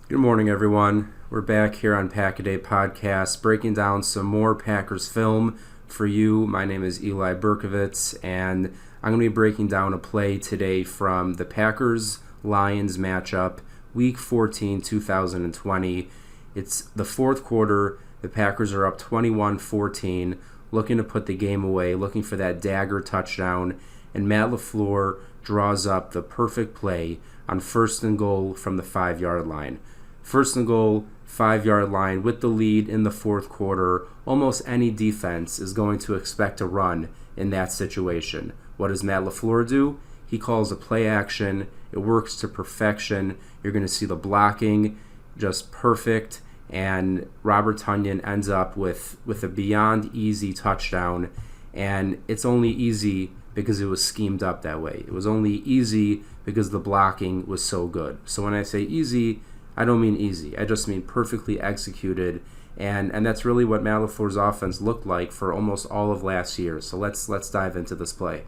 Good morning, everyone. We're back here on Pack a Day Podcast, breaking down some more Packers film for you. My name is Eli Berkovits, and I'm going to be breaking down a play today from the Packers-Lions matchup, Week 14, 2020. It's the fourth quarter. The Packers are up 21-14, looking to put the game away, looking for that dagger touchdown, and Matt LaFleur draws up the perfect play on first and goal from the 5-yard line. First and goal, 5-yard line with the lead in the fourth quarter. Almost any defense is going to expect a run in that situation. What does Matt LaFleur do? He calls a play action. It works to perfection. You're going to see the blocking just perfect, and Robert Tonyan ends up with a beyond easy touchdown. And it's only easy because it was schemed up that way. It was only easy because the blocking was so good. So when I say easy, I don't mean easy. I just mean perfectly executed, and that's really what Matt LaFleur's offense looked like for almost all of last year. So let's dive into this play.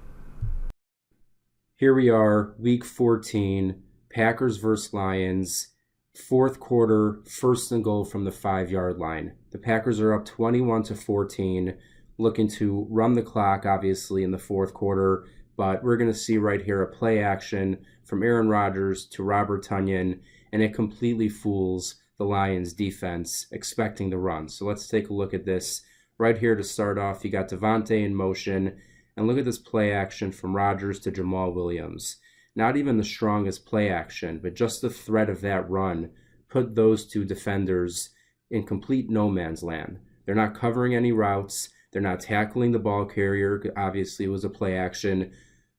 Here we are, Week 14, Packers versus Lions, fourth quarter, first and goal from the 5-yard line. The Packers are up 21-14, looking to run the clock, obviously, in the fourth quarter, but we're going to see right here a play action from Aaron Rodgers to Robert Tonyan, and it completely fools the Lions defense expecting the run. So let's take a look at this. Right here to start off, you got Davante in motion, and look at this play action from Rodgers to Jamal Williams. Not even the strongest play action, but just the threat of that run put those two defenders in complete no man's land. They're not covering any routes. They're not tackling the ball carrier. Obviously, it was a play action.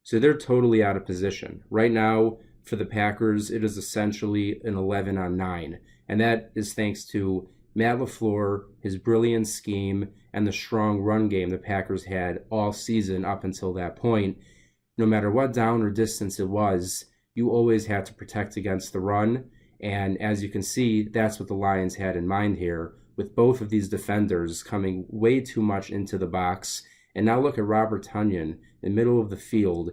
So they're totally out of position. Right now, for the Packers, it is essentially an 11-on-9. And that is thanks to Matt LaFleur, his brilliant scheme, and the strong run game the Packers had all season up until that point. No matter what down or distance it was, you always had to protect against the run. And as you can see, that's what the Lions had in mind here, with both of these defenders coming way too much into the box. And now look at Robert Tonyan in the middle of the field,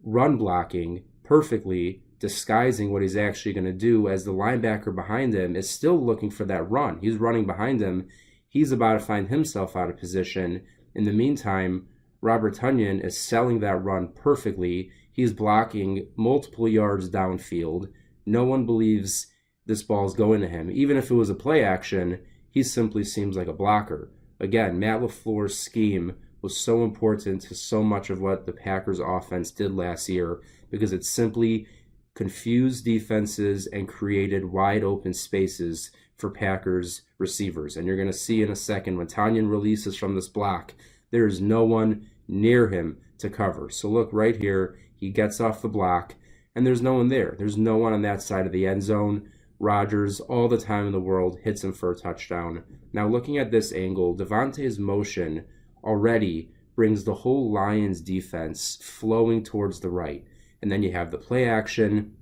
run blocking perfectly, disguising what he's actually going to do, as the linebacker behind him is still looking for that run. He's running behind him. He's about to find himself out of position. In the meantime, Robert Tonyan is selling that run perfectly. He's blocking multiple yards downfield. No one believes this ball's going to him. Even if it was a play action, he simply seems like a blocker. Again, Matt LaFleur's scheme was so important to so much of what the Packers offense did last year, because it simply confused defenses and created wide open spaces for Packers receivers. And you're going to see in a second, when Tonyan releases from this block, there is no one near him to cover. So look right here, he gets off the block, and there's no one there. There's no one on that side of the end zone. Rodgers, all the time in the world, hits him for a touchdown. Now looking at this angle, Davante's motion already brings the whole Lions defense flowing towards the right. And then you have the play action,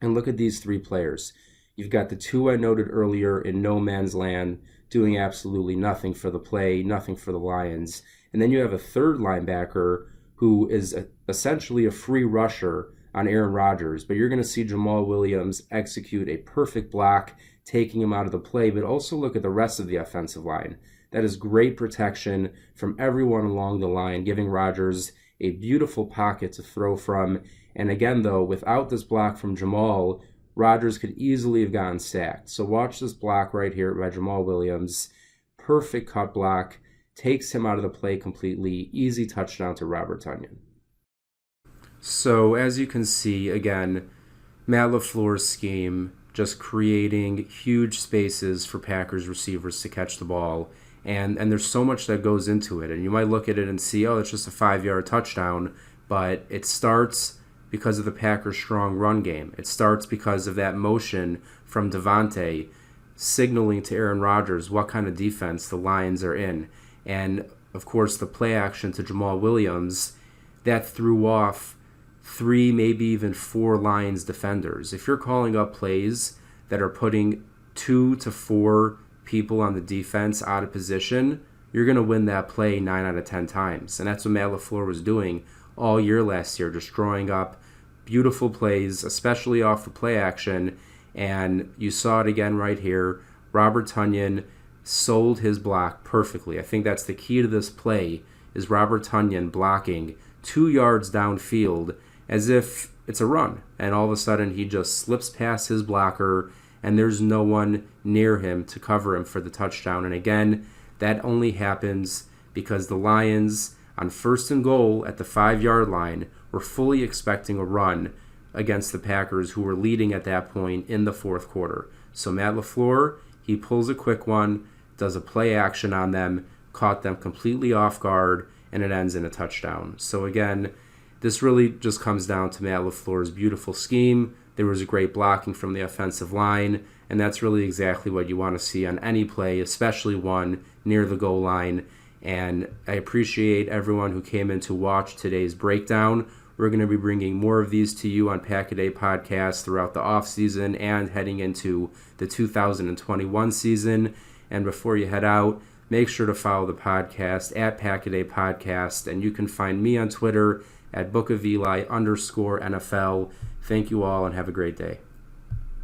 and look at these three players. You've got the two I noted earlier in no man's land, doing absolutely nothing for the play, nothing for the Lions. And then you have a third linebacker who is essentially a free rusher on Aaron Rodgers. But you're going to see Jamal Williams execute a perfect block, taking him out of the play. But also look at the rest of the offensive line. That is great protection from everyone along the line, giving Rodgers a beautiful pocket to throw from. And again, though, without this block from Jamal, Rodgers could easily have gotten sacked. So watch this block right here by Jamal Williams. Perfect cut block. Takes him out of the play completely. Easy touchdown to Robert Tonyan. So as you can see, again, Matt LaFleur's scheme, just creating huge spaces for Packers receivers to catch the ball. And there's so much that goes into it. And you might look at it and see, oh, it's just a 5-yard touchdown. But it starts because of the Packers' strong run game. It starts because of that motion from Davante signaling to Aaron Rodgers what kind of defense the Lions are in. And, of course, the play action to Jamal Williams, that threw off 3, maybe even 4 Lions defenders. If you're calling up plays that are putting 2 to 4 people on the defense out of position, you're going to win that play 9 out of 10 times. And that's what Matt LaFleur was doing all year last year, just drawing up beautiful plays, especially off the play action. And you saw it again right here. Robert Tonyan sold his block perfectly. I think that's the key to this play, is Robert Tonyan blocking 2 yards downfield as if it's a run. And all of a sudden he just slips past his blocker and there's no one near him to cover him for the touchdown. And again, that only happens because the Lions, on 1st and goal at the 5-yard line, were fully expecting a run against the Packers, who were leading at that point in the 4th quarter. So Matt LaFleur, he pulls a quick one, does a play action on them, caught them completely off guard, and it ends in a touchdown. So again, this really just comes down to Matt LaFleur's beautiful scheme. There was a great blocking from the offensive line, and that's really exactly what you want to see on any play, especially one near the goal line. And I appreciate everyone who came in to watch today's breakdown. We're going to be bringing more of these to you on Pack-A-Day Podcast throughout the offseason and heading into the 2021 season. And before you head out, make sure to follow the podcast at Pack-A-Day Podcast, and you can find me on Twitter at bookofeli_NFL. Thank you all and have a great day.